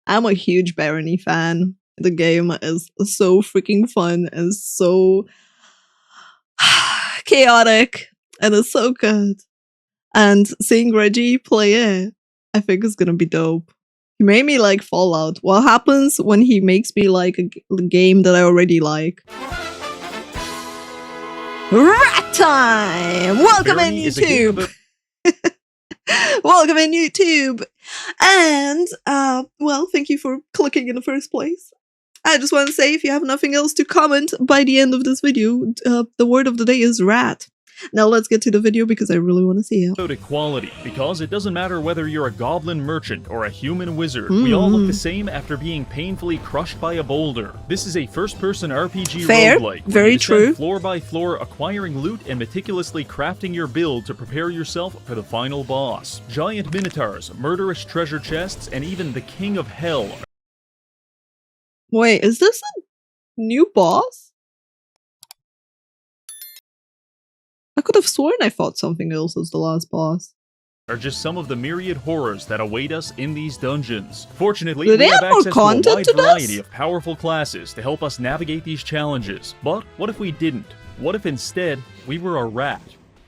I'm a huge Barony fan. The game is so freaking fun and so chaotic, and it's so good. And seeing Reggie play it, I think it's gonna be dope. He made me like Fallout. What happens when he makes me like a game that I already like? Rat time! Welcome in YouTube! Welcome in YouTube! And, well, thank you for clicking in the first place. I just want to say, if you have nothing else to comment by the end of this video, the word of the day is rat. Now let's get to the video because I really want to see it. About equality, because it doesn't matter whether you're a goblin merchant or a human wizard. We all look the same after being painfully crushed by a boulder. This is a first-person RPG roguelike. Very true. Floor by floor, acquiring loot and meticulously crafting your build to prepare yourself for the final boss. Giant minotaurs, murderous treasure chests, and even the king of hell. Wait, is this a new boss? I could have sworn I fought something else as the last boss. Are just some of the myriad horrors that await us in these dungeons. Fortunately, Do they we have have more access to a content wide to this? variety of powerful classes to help us navigate these challenges. But what if we didn't? What if instead we were a rat?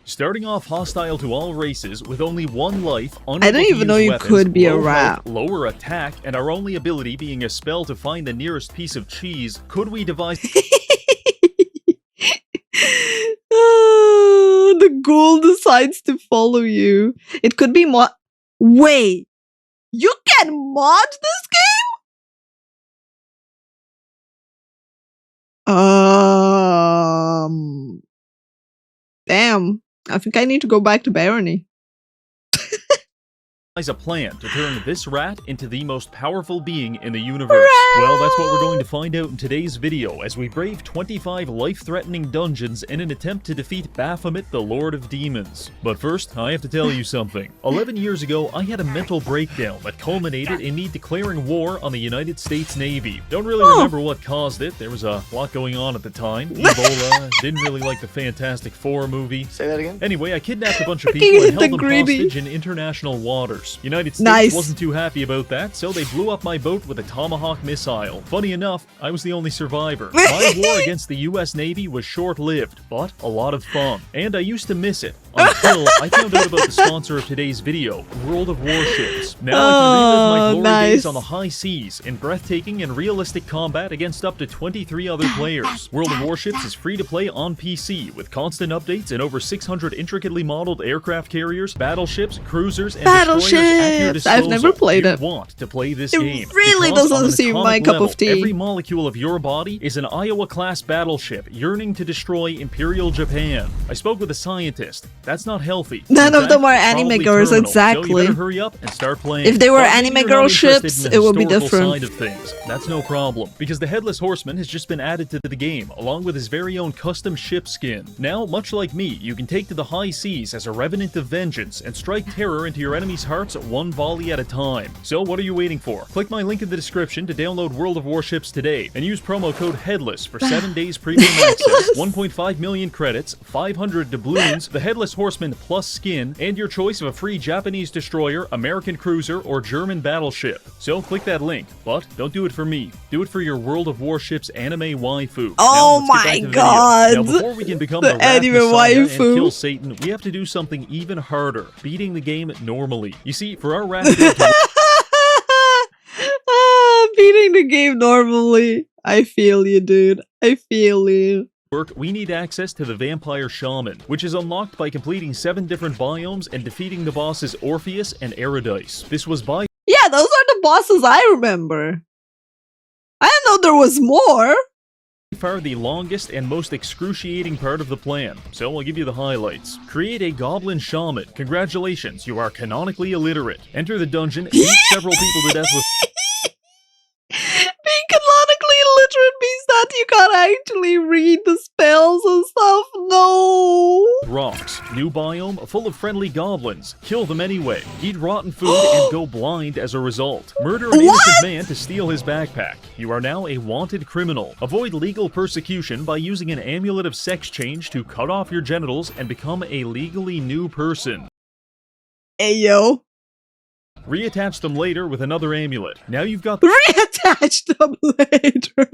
Starting off hostile to all races with only one life, I didn't even know you could be a rat. Lower attack, and our only ability being a spell to find the nearest piece of cheese, could we devise the ghoul decides to follow you. It could be mod. Wait, you can mod this game? Damn. I think I need to go back to Barony. a plan to turn this rat into the most powerful being in the universe? Well, that's what we're going to find out in today's video as we brave 25 life-threatening dungeons in an attempt to defeat Baphomet, the Lord of Demons. But first, I have to tell you something. 11 years ago, I had a mental breakdown that culminated in me declaring war on the United States Navy. Don't really remember what caused it. There was a lot going on at the time. Ebola, didn't really like the Fantastic Four movie. Say that again? Anyway, I kidnapped a bunch of people and held them hostage in international waters. United States wasn't too happy about that, so they blew up my boat with a Tomahawk missile. Funny enough, I was the only survivor. My war against the US Navy was short-lived, but a lot of fun. And I used to miss it, until I found out about the sponsor of today's video, World of Warships. Now I can relive my glory days on the high seas, in breathtaking and realistic combat against up to 23 other players. World of Warships is free to play on PC, with constant updates and over 600 intricately modeled aircraft carriers, battleships, cruisers, and destroyers at your disposal. I've never played it. You want to play this game. It really doesn't seem my cup of tea. Every molecule of your body is an Iowa-class battleship yearning to destroy Imperial Japan. I spoke with a scientist. That's not healthy. None of them are anime girls, exactly. So you better hurry up and start playing. If they were anime girl ships, it would be different. Side of things. That's no problem, because the Headless Horseman has just been added to the game, along with his very own custom ship skin. Now, much like me, you can take to the high seas as a revenant of vengeance and strike terror into your enemies' hearts one volley at a time. So what are you waiting for? Click my link in the description to download World of Warships today, and use promo code HEADLESS for 7 days premium access, 1.5 million credits, 500 doubloons, the Headless Horseman plus skin, and your choice of a free Japanese destroyer, American cruiser, or German battleship. So click that link, but don't do it for me. Do it for your World of Warships anime waifu. Oh my god! Now, before we can become the anime waifu and kill Satan, we have to do something even harder, beating the game normally. You see, for our rat beating the game normally. I feel you, dude. I feel you. We need access to the Vampire Shaman, which is unlocked by completing 7 different biomes and defeating the bosses Orpheus and Eridice. This was by yeah, those are the bosses I remember. I didn't know there was more. Far the longest and most excruciating part of the plan, so I'll give you the highlights. Create a Goblin Shaman. Congratulations, you are canonically illiterate. Enter the dungeon, beat several people to death with being canonically illiterate means that you can't actually read the spells and stuff. No. rocks. New biome full of friendly goblins. Kill them anyway. Eat rotten food and go blind as a result. Murder an innocent man to steal his backpack. You are now a wanted criminal. Avoid legal persecution by using an amulet of sex change to cut off your genitals and become a legally new person. Hey, yo. Reattach them later with another amulet. Now you've got... Reattach them later!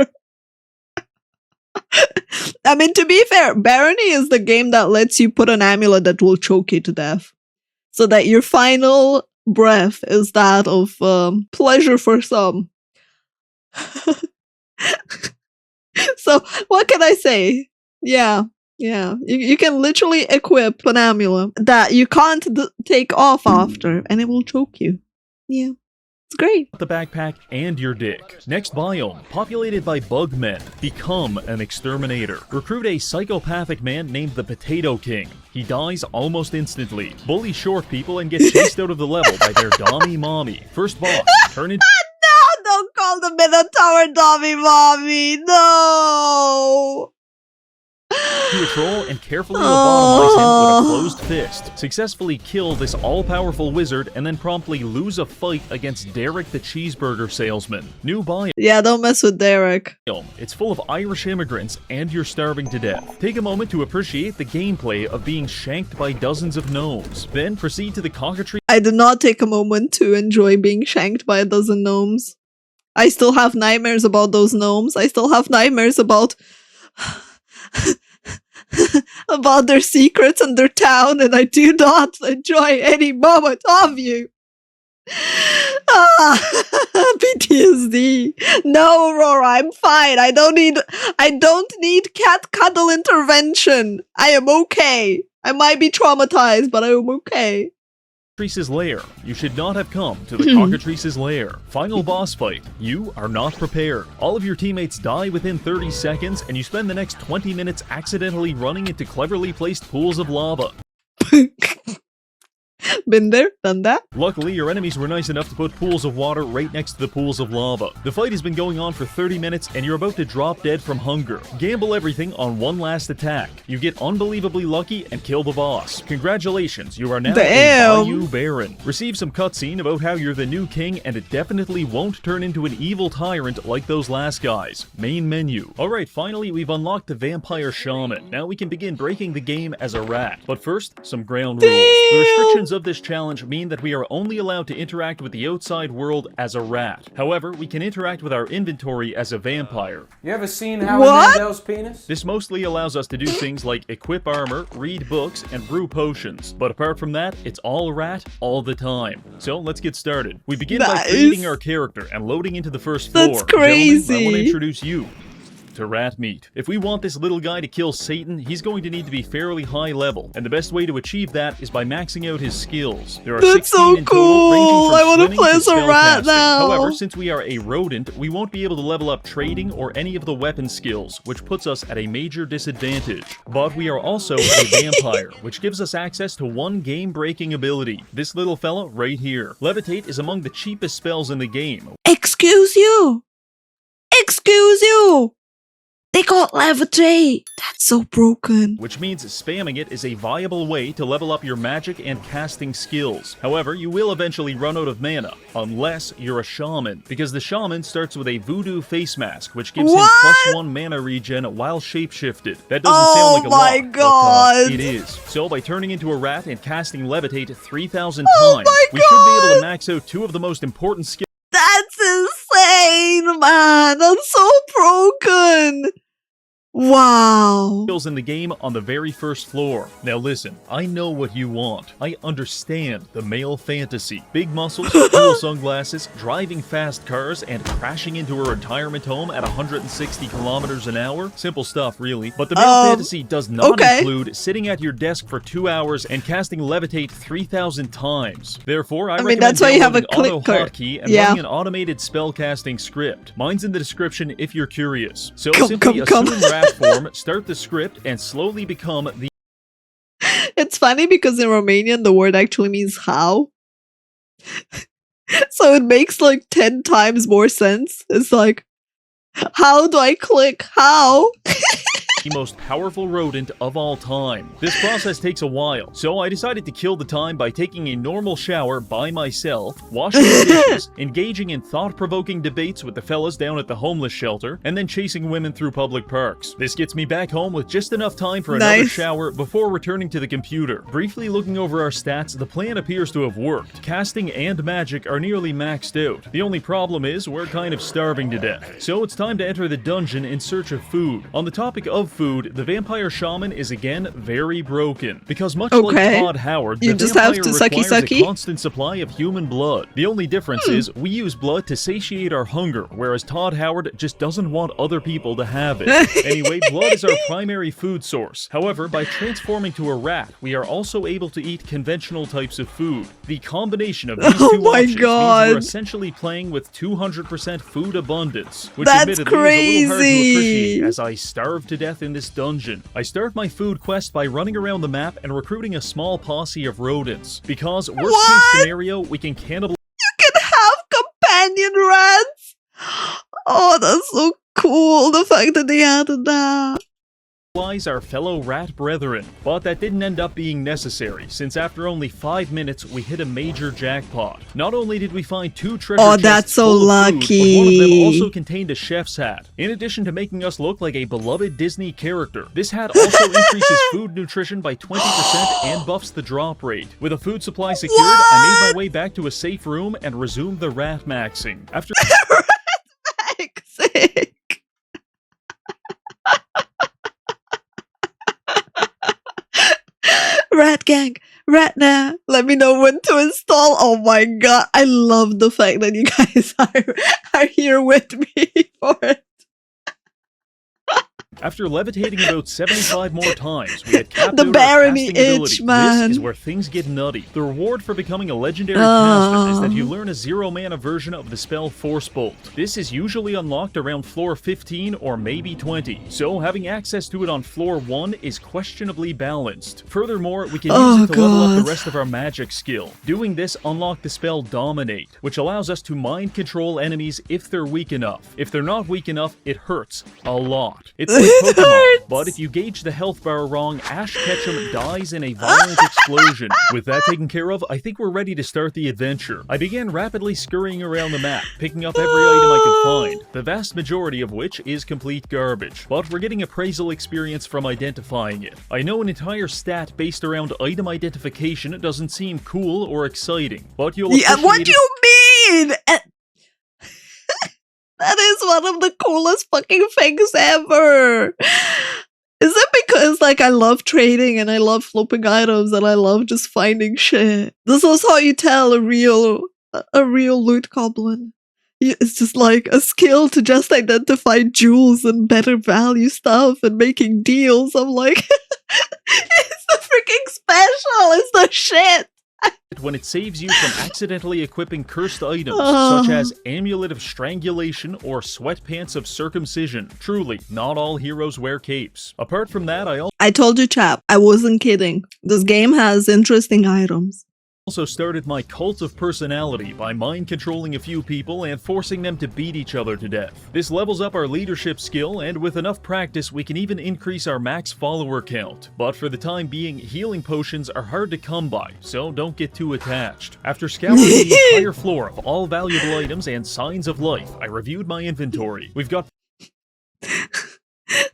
I mean, to be fair, Barony is the game that lets you put an amulet that will choke you to death. So that your final breath is that of pleasure for some. So, what can I say? Yeah. You can literally equip an amulet that you can't take off after, and it will choke you. Yeah. It's great. The backpack and your dick. Next biome, populated by bugmen. Become an exterminator. Recruit a psychopathic man named the Potato King. He dies almost instantly. Bully short people and get chased out of the level by their dommy mommy. First boss, turn into... No, don't call the minotaur dommy mommy. No. Be a troll and carefully lobotomize him with a closed fist. Successfully kill this all-powerful wizard and then promptly lose a fight against Derek the cheeseburger salesman. New biome. Yeah, don't mess with Derek. It's full of Irish immigrants and you're starving to death. Take a moment to appreciate the gameplay of being shanked by dozens of gnomes. Then proceed to the cockatrice. I did not take a moment to enjoy being shanked by a dozen gnomes. I still have nightmares about those gnomes. I still have nightmares about... about their secrets and their town, and I do not enjoy any moment of you. PTSD. No, Aurora, I'm fine. I don't need cat cuddle intervention. I am okay. I might be traumatized, but I am okay. Cockatrice's lair. You should not have come to the Cockatrice's lair. Final boss fight. You are not prepared. All of your teammates die within 30 seconds, and you spend the next 20 minutes accidentally running into cleverly placed pools of lava. Been there, done that. Luckily, your enemies were nice enough to put pools of water right next to the pools of lava. The fight has been going on for 30 minutes, and you're about to drop dead from hunger. Gamble everything on one last attack. You get unbelievably lucky and kill the boss. Congratulations, you are now a Bayou Baron. Receive some cutscene about how you're the new king, and it definitely won't turn into an evil tyrant like those last guys. Main menu. Alright, finally we've unlocked the Vampire Shaman. Now we can begin breaking the game as a rat. But first, some ground rules. The restrictions of this challenge mean that we are only allowed to interact with the outside world as a rat. However, we can interact with our inventory as a vampire. You ever seen Howie Mandel's penis? This mostly allows us to do things like equip armor, read books, and brew potions. But apart from that, it's all rat all the time. So let's get started. We begin by creating our character and loading into the first floor. That's crazy. Gentlemen, I want to introduce you to rat meat. If we want this little guy to kill Satan, he's going to need to be fairly high level, and the best way to achieve that is by maxing out his skills. There are 16 in total, ranging from I want to play as a rat now. However, since we are a rodent, we won't be able to level up trading or any of the weapon skills, which puts us at a major disadvantage. But we are also a vampire, which gives us access to one game-breaking ability. This little fella right here. Levitate is among the cheapest spells in the game. Excuse you! Excuse you! They got levitate! That's so broken. Which means spamming it is a viable way to level up your magic and casting skills. However, you will eventually run out of mana, unless you're a shaman, because the shaman starts with a voodoo face mask, which gives him +1 mana regen while shapeshifted. That doesn't sound like a lot, but it is. So by turning into a rat and casting levitate 3,000 times, we should be able to max out 2 of the most important skills. That's insane, man! That's so broken! Wow. In the game on the very first floor. Now listen, I know what you want. I understand the male fantasy. Big muscles, cool sunglasses, driving fast cars, and crashing into a retirement home at 160 kilometers an hour. Simple stuff, really. But the male fantasy does not include sitting at your desk for 2 hours and casting levitate 3,000 times. Therefore, I recommend that's why you have a auto hotkey and running an automated spellcasting script. Mine's in the description if you're curious. So simply assume rat form, start the script, and slowly become the... It's funny because in Romanian the word actually means how. So it makes like 10 times more sense. It's like, how do I click? How? the most powerful rodent of all time. This process takes a while, so I decided to kill the time by taking a normal shower by myself, washing the dishes, engaging in thought-provoking debates with the fellas down at the homeless shelter, and then chasing women through public parks. This gets me back home with just enough time for another shower before returning to the computer. Briefly looking over our stats, the plan appears to have worked. Casting and magic are nearly maxed out. The only problem is we're kind of starving to death. So it's time to enter the dungeon in search of food. On the topic of food, the vampire shaman is again very broken. Because much like Todd Howard, the vampire requires a constant supply of human blood. The only difference is we use blood to satiate our hunger, whereas Todd Howard just doesn't want other people to have it. Anyway, blood is our primary food source. However, by transforming to a rat, we are also able to eat conventional types of food. The combination of these two options means we're essentially playing with 200% food abundance, which admittedly is a little hard to appreciate as I starve to death in this dungeon. I start my food quest by running around the map and recruiting a small posse of rodents, because worst case scenario, we can cannibalize. You can have companion rats! Oh, that's so cool, the fact that they added that. Our fellow rat brethren, but that didn't end up being necessary, since after only 5 minutes we hit a major jackpot. Not only did we find 2 treasure chests full of food, but one of them also contained a chef's hat. In addition to making us look like a beloved Disney character, this hat also increases food nutrition by 20% and buffs the drop rate. With a food supply secured, I made my way back to a safe room and resumed the rat maxing. After rat maxing. Rat gang, Ratna, let me know when to install. Oh my god, I love the fact that you guys are here with me for it. After levitating about 75 more times, we had capped the Barony itch, man. This is where things get nutty. The reward for becoming a legendary caster is that you learn a 0-mana version of the spell Force Bolt. This is usually unlocked around floor 15 or maybe 20, so having access to it on floor 1 is questionably balanced. Furthermore, we can use it to level up the rest of our magic skill. Doing this unlocked the spell Dominate, which allows us to mind control enemies if they're weak enough. If they're not weak enough, it hurts a lot. It's like Pokemon, but if you gauge the health bar wrong, Ash Ketchum dies in a violent explosion. With that taken care of, I think we're ready to start the adventure. I began rapidly scurrying around the map, picking up every item I could find, the vast majority of which is complete garbage. But we're getting appraisal experience from identifying it. I know an entire stat based around item identification doesn't seem cool or exciting, but you'll appreciate what do you mean? That is one of the coolest fucking things ever. Is it because, like, I love trading and I love flipping items and I love just finding shit? This is how you tell a real loot goblin. It's just like a skill to just identify jewels and better value stuff and making deals. I'm like, it's the freaking special. It's the shit. When it saves you from accidentally equipping cursed items, such as Amulet of Strangulation or Sweatpants of Circumcision. Truly, not all heroes wear capes. Apart from that, I told you, chap, I wasn't kidding. This game has interesting items. Also started my cult of personality by mind controlling a few people and forcing them to beat each other to death. This levels up our leadership skill, and with enough practice we can even increase our max follower count. But for the time being, healing potions are hard to come by, so don't get too attached. After scouring the entire floor of all valuable items and signs of life, I reviewed my inventory. We've got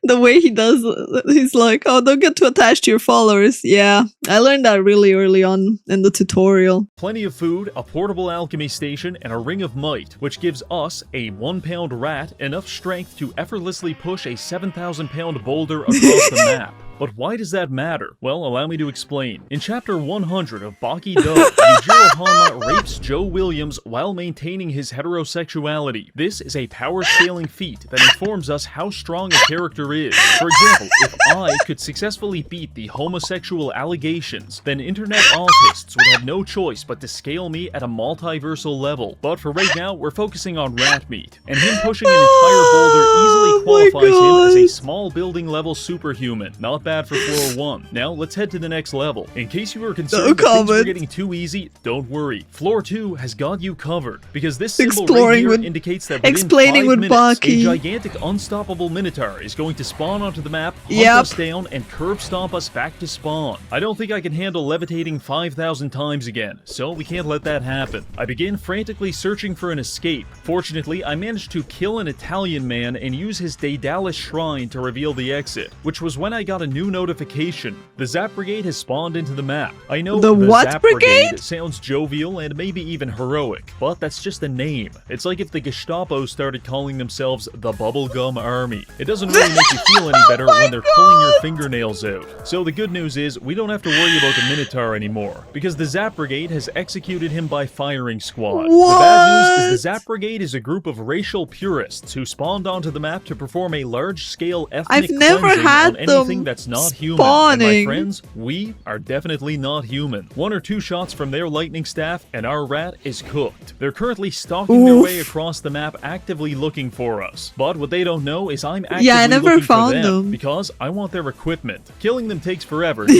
the way he does, he's like, oh, don't get too attached to your followers. Yeah, I learned that really early on in the tutorial. Plenty of food, a portable alchemy station, and a ring of might, which gives us, a 1-pound rat, enough strength to effortlessly push a 7,000-pound boulder across the map. But why does that matter? Well, allow me to explain. In chapter 100 of Baki Do, Yujiro Hanma rapes Joe Williams while maintaining his heterosexuality. This is a power-scaling feat that informs us how strong a character is. For example, if I could successfully beat the homosexual allegations, then internet autists would have no choice but to scale me at a multiversal level. But for right now, we're focusing on rat meat, and him pushing an entire boulder easily qualifies him as a small building level superhuman. Not bad bad for floor 1. Now, let's head to the next level. In case you were concerned that things were getting too easy, don't worry. Floor 2 has got you covered, because this symbol right here indicates that within 5 minutes, a gigantic unstoppable minotaur is going to spawn onto the map, hunt us down, and curb stomp us back to spawn. I don't think I can handle levitating 5,000 times again, so we can't let that happen. I begin frantically searching for an escape. Fortunately, I managed to kill an Italian man and use his Daedalus shrine to reveal the exit, which was when I got a new notification. The Zap Brigade has spawned into the map. I know the Zap Brigade sounds jovial and maybe even heroic, but that's just a name. It's like if the Gestapo started calling themselves the Bubblegum Army. It doesn't really make you feel any better when they're pulling your fingernails out. So the good news is, we don't have to worry about the Minotaur anymore, because the Zap Brigade has executed him by firing squad. The bad news is the Zap Brigade is a group of racial purists who spawned onto the map to perform a large-scale ethnic cleansing on anything that's not human. And my friends, we are definitely not human. 1 or 2 shots from their lightning staff and our rat is cooked. They're currently stalking their way across the map, actively looking for us. But what they don't know is I'm actively looking for them because I want their equipment. Killing them takes forever. When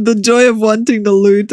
the joy of wanting the loot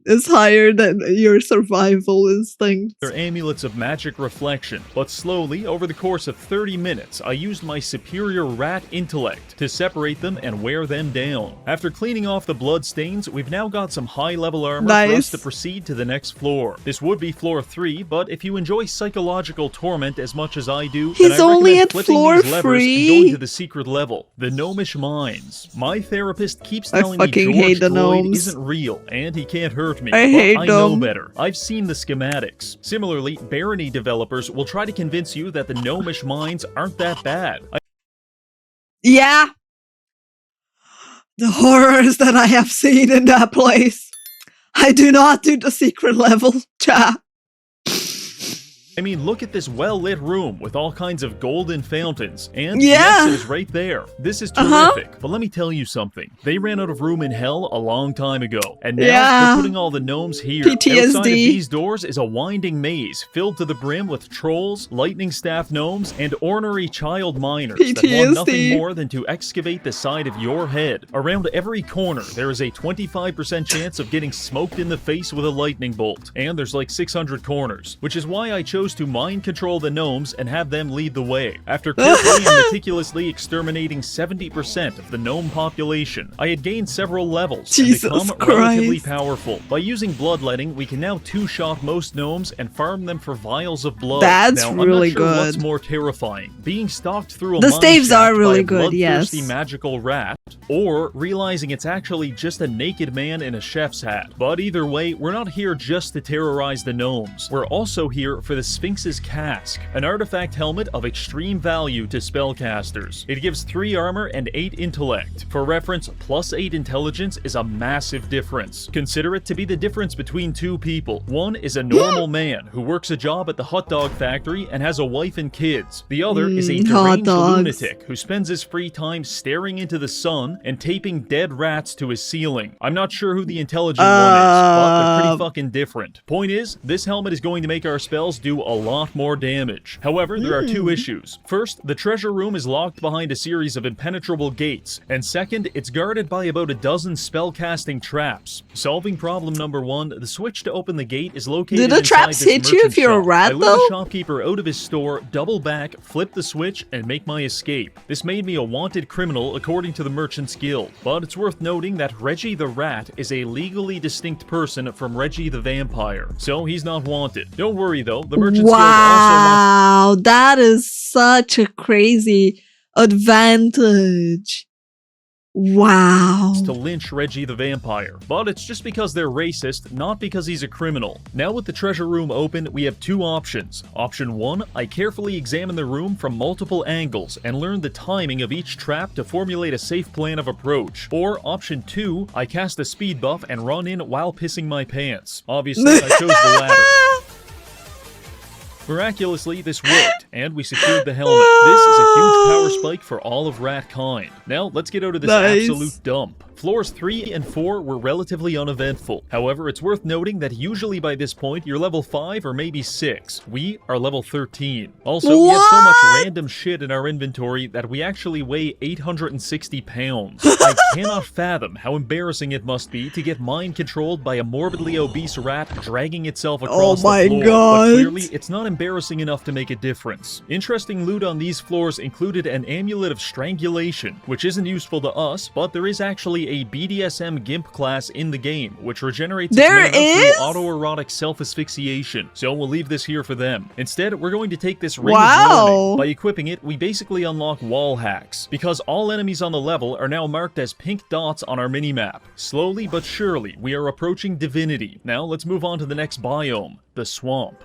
is higher than your survival instinct. They're amulets of magic reflection, but slowly, over the course of 30 minutes, I used my superior rat intellect to separate them and wear them down. After cleaning off the blood stains, we've now got some high-level armor for us to proceed to the next floor. This would be floor 3, but if you enjoy psychological torment as much as I do, then I recommend flipping these levers and going to the secret level, the Gnomish Mines. My therapist keeps telling me George Floyd isn't real, and he can't hurt me. I know better. I've seen the schematics. Similarly, Barony developers will try to convince you that the Gnomish mines aren't that bad. Yeah. The horrors that I have seen in that place. I do not do the secret level, chat. I mean, look at this well-lit room with all kinds of golden fountains, and the exit is right there. This is terrific, but let me tell you something. They ran out of room in hell a long time ago, and now they're putting all the gnomes here. PTSD. Outside of these doors is a winding maze filled to the brim with trolls, lightning staff gnomes, and ornery child miners that want nothing more than to excavate the side of your head. Around every corner, there is a 25% chance of getting smoked in the face with a lightning bolt, and there's like 600 corners, which is why I chose to mind control the gnomes and have them lead the way. After carefully and meticulously exterminating 70% of the gnome population, I had gained several levels and become relatively powerful. By using bloodletting, we can now 2-shot most gnomes and farm them for vials of blood. That's now, really I'm not sure good. what's more terrifying, being stalked through a the staves are really by a good, yes. bloodthirsty magical rat, or realizing it's actually just a naked man in a chef's hat. But either way, we're not here just to terrorize the gnomes. We're also here for the Sphinx's Casque, an artifact helmet of extreme value to spellcasters. It gives 3 armor and 8 intellect. For reference, +8 intelligence is a massive difference. Consider it to be the difference between 2 people. One is a normal man who works a job at the hot dog factory and has a wife and kids. The other is a deranged lunatic who spends his free time staring into the sun and taping dead rats to his ceiling. I'm not sure who the intelligent one is, but they're pretty fucking different. Point is, this helmet is going to make our spells do a lot more damage. However, there are 2 issues. First, the treasure room is locked behind a series of impenetrable gates, and second, it's guarded by about a dozen spellcasting traps. Solving problem number 1, the switch to open the gate is located inside this merchant shop. Do the traps hit you if you're a rat, though? I let the shopkeeper out of his store, double back, flip the switch, and make my escape. This made me a wanted criminal according to the Merchant's Guild, but it's worth noting that Reggie the Rat is a legally distinct person from Reggie the Vampire, so he's not wanted. Don't worry though, the Merchant's Guild also that is such a crazy advantage. Wow. To lynch Reggie the Vampire, but it's just because they're racist, not because he's a criminal. Now with the treasure room open, we have 2 options. Option 1, I carefully examine the room from multiple angles and learn the timing of each trap to formulate a safe plan of approach. Or option 2, I cast a speed buff and run in while pissing my pants. Obviously, I chose the latter. Miraculously, this worked, and we secured the helmet. This is a huge power spike for all of rat kind. Now, let's get out of this absolute dump. Floors 3 and 4 were relatively uneventful. However, it's worth noting that usually by this point you're level 5 or maybe 6. We are level 13. Also, we have so much random shit in our inventory that we actually weigh 860 pounds. I cannot fathom how embarrassing it must be to get mind controlled by a morbidly obese rat dragging itself across the floor. But clearly, it's not embarrassing enough to make a difference. Interesting loot on these floors included an amulet of strangulation, which isn't useful to us, but there is actually a BDSM GIMP class in the game, which regenerates its mana through autoerotic self-asphyxiation, so we'll leave this here for them. Instead, we're going to take this ring of warning. By equipping it, we basically unlock wall hacks, because all enemies on the level are now marked as pink dots on our minimap. Slowly but surely, we are approaching divinity. Now let's move on to the next biome, the swamp.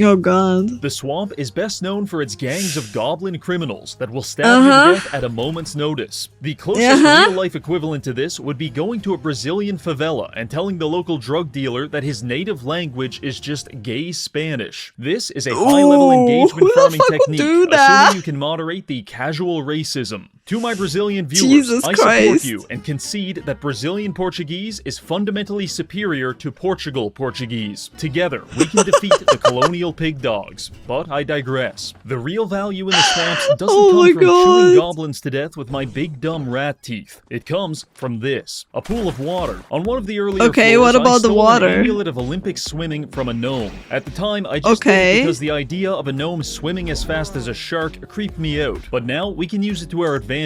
Oh god. The swamp is best known for its gangs of goblin criminals that will stab you to death at a moment's notice. The closest real-life equivalent to this would be going to a Brazilian favela and telling the local drug dealer that his native language is just gay Spanish. This is a high-level engagement farming technique, assuming you can moderate the casual racism. To my Brazilian viewers, I support you and concede that Brazilian Portuguese is fundamentally superior to Portugal Portuguese. Together, we can defeat the colonial pig dogs. But I digress. The real value in the swamps doesn't come from chewing goblins to death with my big dumb rat teeth. It comes from this. A pool of water. On one of the earlier floors, what about I stole the water? An amulet of Olympic swimming from a gnome. At the time, I just did it because the idea of a gnome swimming as fast as a shark creeped me out. But now, we can use it to our advantage.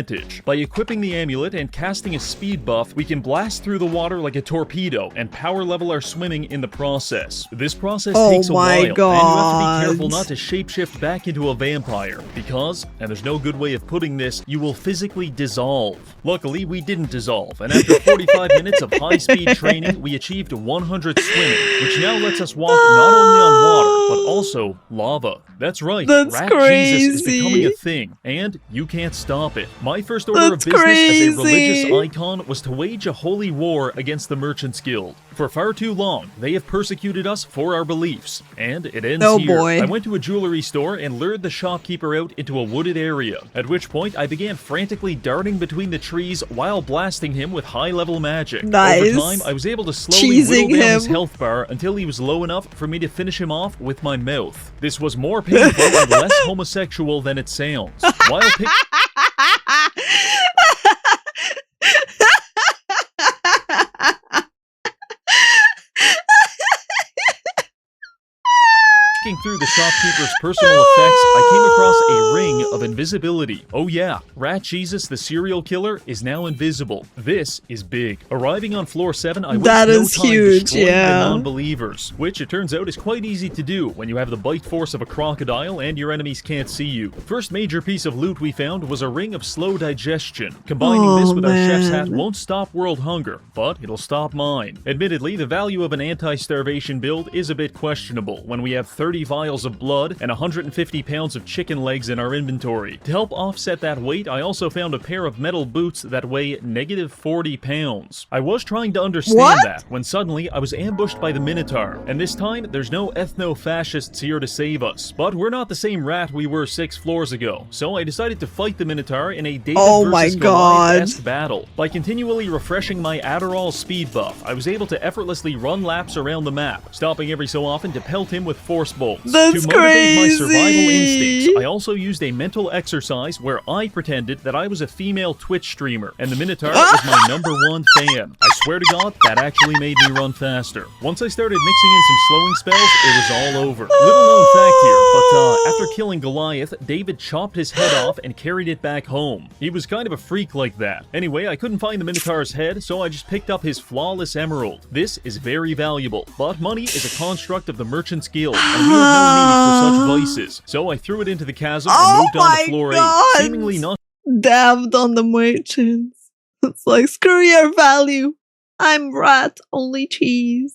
By equipping the amulet and casting a speed buff, we can blast through the water like a torpedo and power level our swimming in the process. This process takes a while, and you have to be careful not to shapeshift back into a vampire, because, and there's no good way of putting this, you will physically dissolve. Luckily, we didn't dissolve, and after 45 minutes of high-speed training, we achieved 100 swimming, which now lets us walk not only on water, but also lava. That's right, Rat Jesus is becoming a thing, and you can't stop it. My first order of business as a religious icon was to wage a holy war against the Merchants Guild. For far too long, they have persecuted us for our beliefs, and it ends here. I went to a jewelry store and lured the shopkeeper out into a wooded area, at which point I began frantically darting between the trees while blasting him with high-level magic. Over time, I was able to slowly whittle down his health bar until he was low enough for me to finish him off with my mouth. This was more painful and less homosexual than it sounds. While through the shopkeeper's personal effects, I came across a ring of invisibility. Oh yeah, Rat Jesus the serial killer is now invisible. This is big. Arriving on floor 7, I wasted no time destroying the non-believers, which it turns out is quite easy to do when you have the bite force of a crocodile and your enemies can't see you. First major piece of loot we found was a ring of slow digestion. Combining this with our chef's hat won't stop world hunger, but it'll stop mine. Admittedly, the value of an anti-starvation build is a bit questionable when we have 30 vials of blood and 150 pounds of chicken legs in our inventory. To help offset that weight, I also found a pair of metal boots that weigh negative 40 pounds. I was trying to understand that when suddenly I was ambushed by the Minotaur, and this time there's no ethno-fascists here to save us. But we're not the same rat we were 6 floors ago, so I decided to fight the Minotaur in a David versus Goliath-esque battle. By continually refreshing my Adderall speed buff, I was able to effortlessly run laps around the map, stopping every so often to pelt him with force bolts. That's to motivate my survival instincts, I also used a mental exercise where I pretended that I was a female Twitch streamer, and the Minotaur was my #1 fan. I swear to God, that actually made me run faster. Once I started mixing in some slowing spells, it was all over. Little known fact here, but after killing Goliath, David chopped his head off and carried it back home. He was kind of a freak like that. Anyway, I couldn't find the Minotaur's head, so I just picked up his flawless emerald. This is very valuable, but money is a construct of the Merchants Guild, and we have no need for such vices. So I threw it into the chasm and moved on to floor 8, seemingly not dabbed on the merchants. It's like, screw your value. I'm rat, only cheese.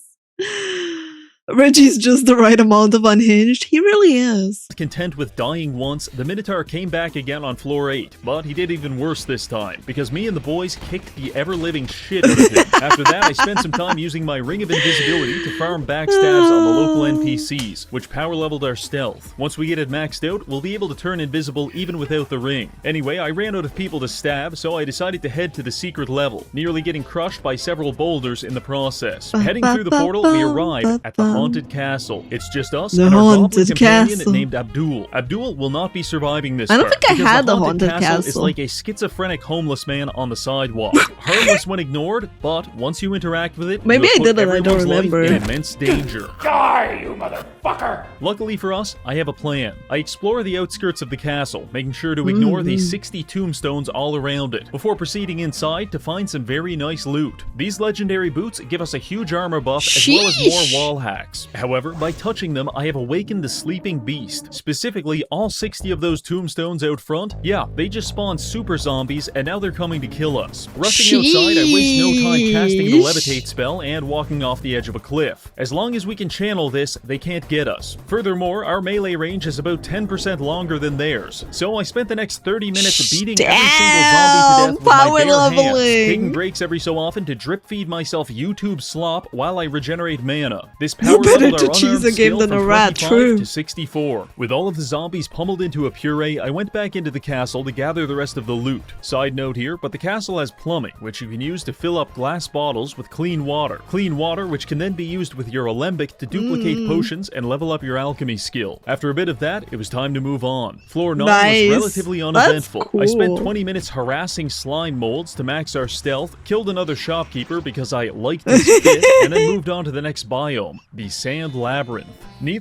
Reggie's just the right amount of unhinged. He really is. Content with dying once, the Minotaur came back again on floor 8, but he did even worse this time, because me and the boys kicked the ever-living shit out of him. After that, I spent some time using my Ring of Invisibility to farm backstabs on the local NPCs, which power-leveled our stealth. Once we get it maxed out, we'll be able to turn invisible even without the ring. Anyway, I ran out of people to stab, so I decided to head to the secret level, nearly getting crushed by several boulders in the process. Heading through the portal, we arrive at the haunted castle. It's just us and our goblin companion named Abdul. Abdul will not be surviving this I don't think I had the haunted castle. Is like a schizophrenic homeless man on the sidewalk. Harmless when ignored, but once you interact with it, maybe I did it, I don't life remember. in immense danger. Die, you motherfucker! Luckily for us, I have a plan. I explore the outskirts of the castle, making sure to ignore the 60 tombstones all around it, before proceeding inside to find some very nice loot. These legendary boots give us a huge armor buff as well as more wall hacks. However, by touching them, I have awakened the sleeping beast. Specifically, all 60 of those tombstones out front, yeah, they just spawned super zombies and now they're coming to kill us. Rushing outside, I waste no time casting the levitate spell and walking off the edge of a cliff. As long as we can channel this, they can't get us. Furthermore, our melee range is about 10% longer than theirs, so I spent the next 30 minutes beating every single zombie to death with my bare hands, taking breaks every so often to drip feed myself YouTube slop while I regenerate mana. This power leveled our unarmed skill from 25 to 64. With all of the zombies pummeled into a puree, I went back into the castle to gather the rest of the loot. Side note here, but the castle has plumbing, which you can use to fill up glass bottles with clean water. Clean water which can then be used with your alembic to duplicate potions and level up your alchemy skill. After a bit of that, it was time to move on. Floor 9 was relatively uneventful. Cool. I spent 20 minutes harassing slime molds to max our stealth, killed another shopkeeper because I liked his fit, and then moved on to the next biome, the Sand Labyrinth.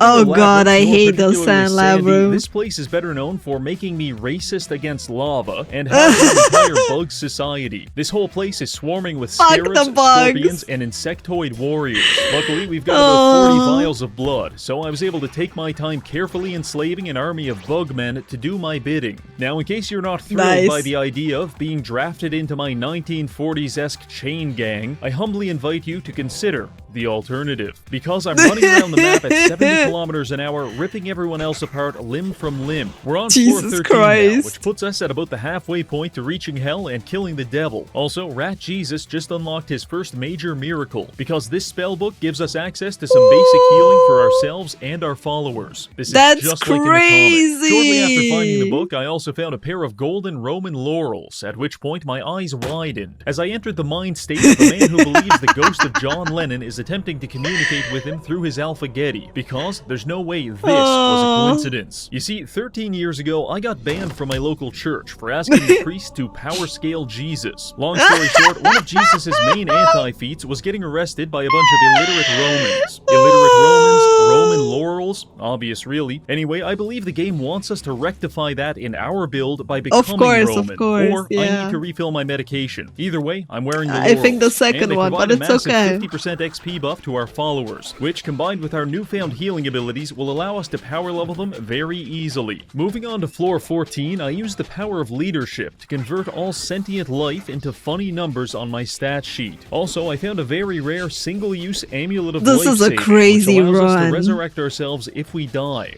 Oh god, I hate those sand labyrinths. This place is better known for making me racist against lava and having an entire bug society. This whole place is swarming with scarabs, scorpions, and insectoid warriors. Luckily, we've got about 40 vials of blood, so I was able to take my time carefully enslaving an army of bugmen to do my bidding. Now, in case you're not thrilled by the idea of being drafted into my 1940s-esque chain gang, I humbly invite you to consider the alternative. Because I'm running around the map at 70 kilometers an hour, ripping everyone else apart limb from limb. We're on floor 13 now, which puts us at about the halfway point to reaching hell and killing the devil. Also, Rat Jesus just unlocked his first major miracle, because this spellbook gives us access to some basic healing for ourselves and our followers. This is just like in the comic. Shortly after finding the book, I also found a pair of golden Roman laurels, at which point my eyes widened, as I entered the mind state of a man who believes the ghost of John Lennon is attempting to communicate with him through his alpha-getty, because there's no way this was a coincidence. You see, 13 years ago, I got banned from my local church for asking the priest to power scale Jesus. Long story short, one of Jesus' main anti-feats was getting arrested by a bunch of illiterate Romans. Illiterate Romans, Roman laurels, obvious really. Anyway, I believe the game wants us to rectify that in our build by becoming Roman, or I need to refill my medication. Either way, I'm wearing the laurels. I think the second one, but it's okay. 50% XP buff to our followers, which combined with our newfound healing abilities will allow us to power level them very easily. Moving on to floor 14, I used the power of leadership to convert all sentient life into funny numbers on my stat sheet. Also, I found a very rare single-use amulet of life saving, which allows us to resurrect ourselves if we die.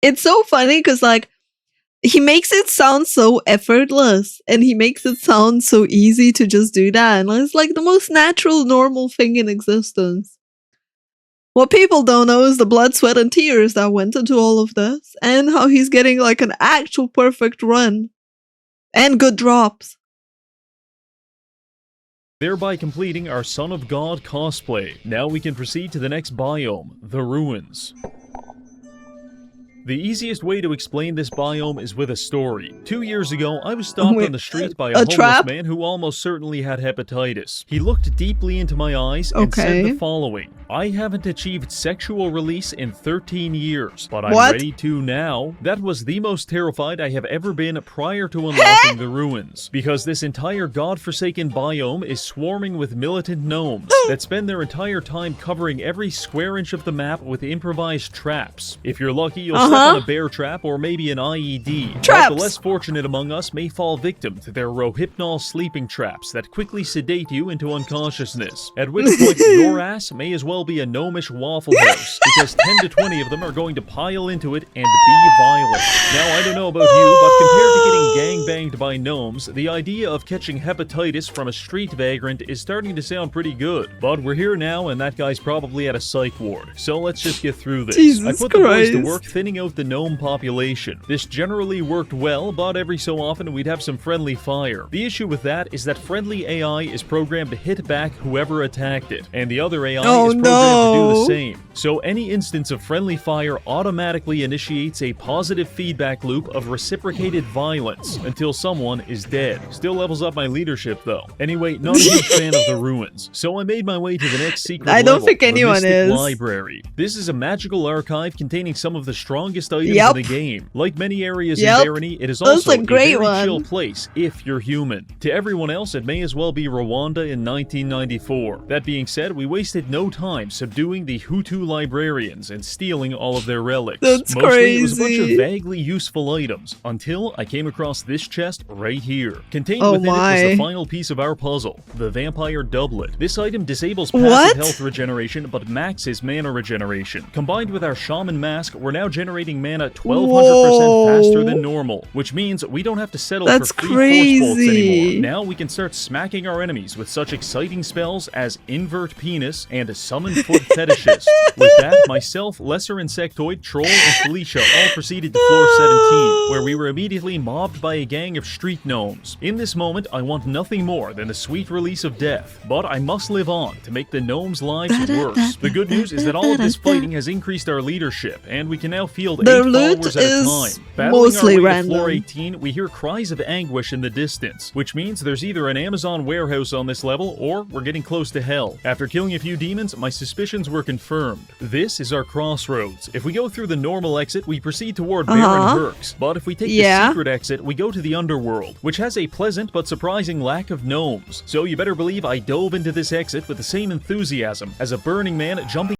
It's so funny because like he makes it sound so effortless and he makes it sound so easy to just do that, and it's like the most natural, normal thing in existence. What people don't know is the blood, sweat, and tears that went into all of this, and how he's getting like an actual perfect run and good drops, thereby completing our Son of God cosplay. Now we can proceed to the next biome, the ruins. The easiest way to explain this biome is with a story. 2 years ago, I was stopped on the street by a homeless man who almost certainly had hepatitis. He looked deeply into my eyes and said the following: I haven't achieved sexual release in 13 years, but I'm ready to now. That was the most terrified I have ever been prior to unlocking the ruins, because this entire godforsaken biome is swarming with militant gnomes that spend their entire time covering every square inch of the map with improvised traps. If you're lucky, you'll on a bear trap or maybe an IED. Traps. But the less fortunate among us may fall victim to their rohypnol sleeping traps that quickly sedate you into unconsciousness. At which point, your ass may as well be a gnomish Waffle House, because 10 to 20 of them are going to pile into it and be violent. Now, I don't know about you, but compared to getting gangbanged by gnomes, the idea of catching hepatitis from a street vagrant is starting to sound pretty good. But we're here now, and that guy's probably at a psych ward, so let's just get through this. Jesus I put the boys to work thinning out the gnome population. This generally worked well, but every so often we'd have some friendly fire. The issue with that is that friendly AI is programmed to hit back whoever attacked it, and the other AI is programmed to do the same. So any instance of friendly fire automatically initiates a positive feedback loop of reciprocated violence until someone is dead. Still levels up my leadership though. Anyway, not a huge fan of the ruins, so I made my way to the next secret level. I don't think anyone the Mystic is. Library. This is a magical archive containing some of the strongest items in the game. Like many areas in Barony, it is also a very chill place if you're human. To everyone else, it may as well be Rwanda in 1994. That being said, we wasted no time subduing the Hutu librarians and stealing all of their relics. That's Mostly, crazy. it was a bunch of vaguely useful items, until I came across this chest right here. Contained within it was the final piece of our puzzle, the vampire doublet. This item disables passive health regeneration, but maxes mana regeneration. Combined with our shaman mask, we're now generating mana 1200% faster than normal, which means we don't have to settle for free force bolts anymore. Now we can start smacking our enemies with such exciting spells as invert penis and summon foot fetishist. With that, myself, Lesser Insectoid, Troll, and Felicia all proceeded to floor 17, where we were immediately mobbed by a gang of street gnomes. In this moment, I want nothing more than the sweet release of death, but I must live on to make the gnomes' lives worse. The good news is that all of this fighting has increased our leadership, and we can now field 8 followers at a time. Battling our way to floor 18, we hear cries of anguish in the distance, which means there's either an Amazon warehouse on this level, or we're getting close to hell. After killing a few demons, my suspicions were confirmed. This is our crossroads. If we go through the normal exit, we proceed toward Baron Herx, but if we take the secret exit, we go to the underworld, which has a pleasant but surprising lack of gnomes. So you better believe I dove into this exit with the same enthusiasm as a Burning Man jumping.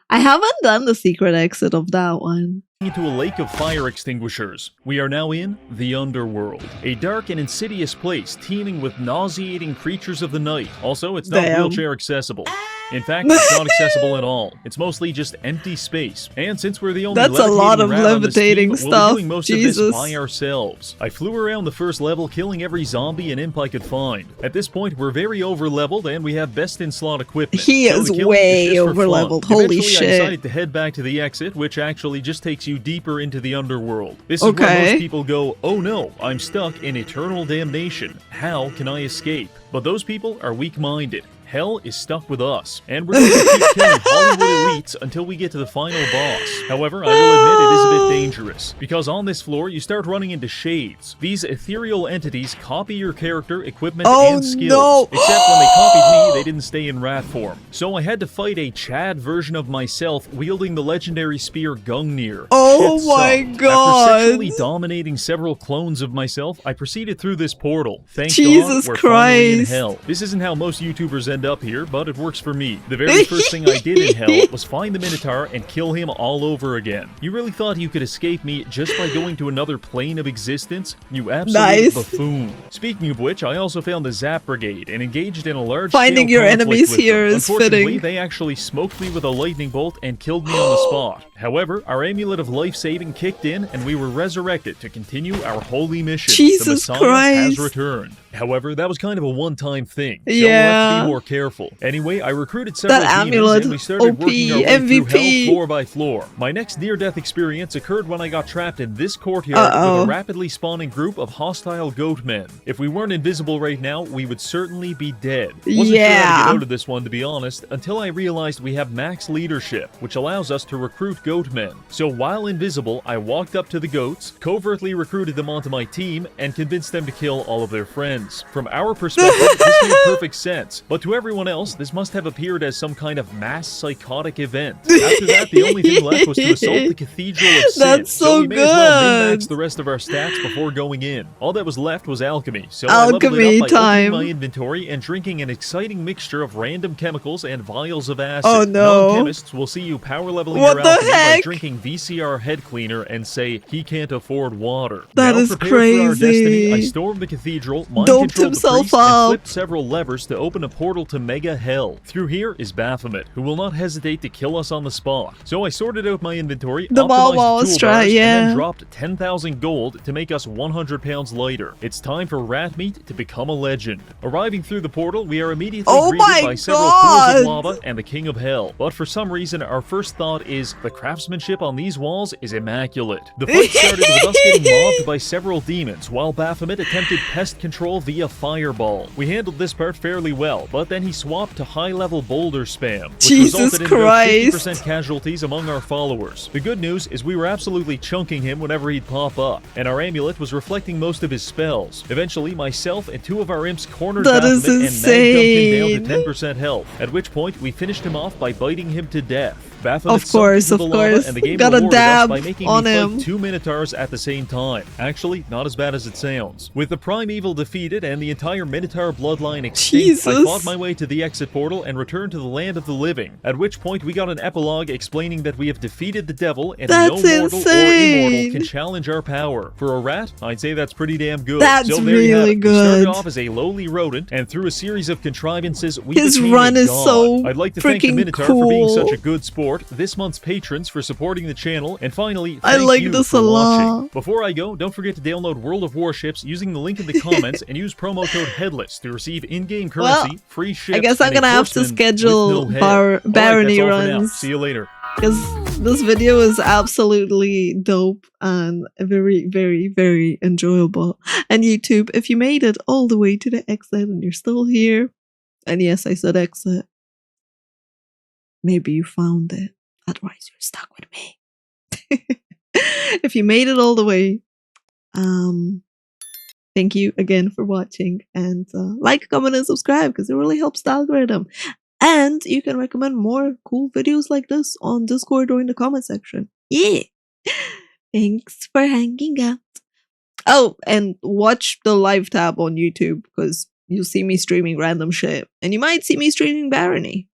I haven't done the secret exit of that one. Into a lake of fire extinguishers. We are now in the underworld, a dark and insidious place teeming with nauseating creatures of the night. Also, it's not wheelchair accessible. In fact, it's not accessible at all. It's mostly just empty space. And since we're the only levitating stuff, we'll be doing most of this by ourselves. I flew around the first level, killing every zombie and imp I could find. At this point, we're very over-leveled, and we have best-in-slot equipment. He is way over-leveled. Holy shit. I decided to head back to the exit, which actually just takes you deeper into the underworld. This is where most people go, oh no, I'm stuck in eternal damnation. How can I escape? But those people are weak-minded. Hell is stuck with us, and we're going to keep killing Hollywood elites until we get to the final boss. However, I will admit it is a bit dangerous, because on this floor you start running into shades. These ethereal entities copy your character, equipment, and skills. Except when they copied me, they didn't stay in rat form. So I had to fight a Chad version of myself wielding the legendary spear Gungnir. Oh my god! After sexually dominating several clones of myself, I proceeded through this portal. Thank Jesus God, we're Christ. finally in hell. This isn't how most YouTubers end up here, but it works for me. The very first thing I did in hell was find the Minotaur and kill him all over again. You really thought you could escape me just by going to another plane of existence? You absolute buffoon. Speaking of which, I also found the Zap Brigade and engaged in a large Finding your enemies here is Unfortunately, fitting. they actually smoked me with a lightning bolt and killed me on the spot. However, our amulet of life-saving kicked in and we were resurrected to continue our holy mission. Jesus the Messiah Christ. has returned. However, that was kind of a one-time thing, so we'll have to be more careful. Anyway, I recruited several demons and we started working our way through hell floor by floor. My next near-death experience occurred when I got trapped in this courtyard with a rapidly spawning group of hostile goat men. If we weren't invisible right now, we would certainly be dead. Wasn't sure how to get out of this one, to be honest, until I realized we have max leadership, which allows us to recruit goat men. So while invisible, I walked up to the goats, covertly recruited them onto my team, and convinced them to kill all of their friends. begins. From our perspective, this made perfect sense, but to everyone else, this must have appeared as some kind of mass psychotic event. After that, the only thing left was to assault the Cathedral of Sin, That's so we may as well good. min-max the rest of our stats before going in. All that was left was alchemy, so Alchemy I leveled it up by time. opening my inventory and drinking an exciting mixture of random chemicals and vials of acid. Oh, no. Non-chemists will see you power leveling What your the alchemy by heck? drinking VCR head cleaner and say he can't afford water. That Now is prepared for our destiny, crazy. I stormed the cathedral, mind Doped controlled the himself priest, and up. flipped several levers to open a portal to Mega Hell. Through here is Baphomet, who will not hesitate to kill us on the spot. So I sorted out my inventory, The optimized Wawa the strat, toolbars, and yeah. then dropped 10,000 gold to make us 100 pounds lighter. It's time for rat meat to become a legend. Arriving through the portal, we are immediately Oh greeted my by several God. pools of lava and the King of Hell. But for some reason, our first thought is the craftsmanship on these walls is immaculate. The fight started with us getting mobbed by several demons, while Baphomet attempted pest control via fireball. We handled this part fairly well, but then he swapped to high-level boulder spam, which Jesus resulted in about Christ. 50% casualties among our followers. The good news is we were absolutely chunking him whenever he'd pop up, and our amulet was reflecting most of his spells. Eventually, myself and two of our imps cornered That is Baphomet and mag dumped him down insane. to 10% health, at which point we finished him off by biting him to death. Baphomet Of course, sucked into the of lava, course. and the game Gotta rewarded us dab by making on me fight him. 2 minotaurs at the same time. Actually, not as bad as it sounds. With the primeval defeated and the entire minotaur bloodline extinct, I Jesus. fought my way to the exit portal and returned to the land of the living. At which point we got an epilogue explaining that we have defeated the devil and That's no mortal or insane. immortal can challenge our power. For a rat, I'd say that's pretty damn good. That's so there you have really it. We started good. off as a lowly rodent, and through a series of contrivances, we His became run a is god. so I'd like to thank the freaking Minotaur for being cool. such a good sport, this month's patrons for supporting the channel, and finally, I thank like you this for a watching. lot. Before I go, don't forget to download World of Warships using the link in the comments and use promo code HEADLESS to receive in-game currency, Well, free ships, I guess I'm and a gonna have to horseman schedule with no head. Alright, Barony that's all for now. runs. See you later. Because this video is absolutely dope and very, very, very enjoyable. And YouTube, if you made it all the way to the exit and you're still here, and yes, I said exit, maybe you found it. Otherwise, you're stuck with me. If you made it all the way, thank you again for watching. And like, comment, and subscribe because it really helps the algorithm. And you can recommend more cool videos like this on Discord or in the comment section. Yeah. Thanks for hanging out. Oh, and watch the live tab on YouTube because you'll see me streaming random shit. And you might see me streaming Barony.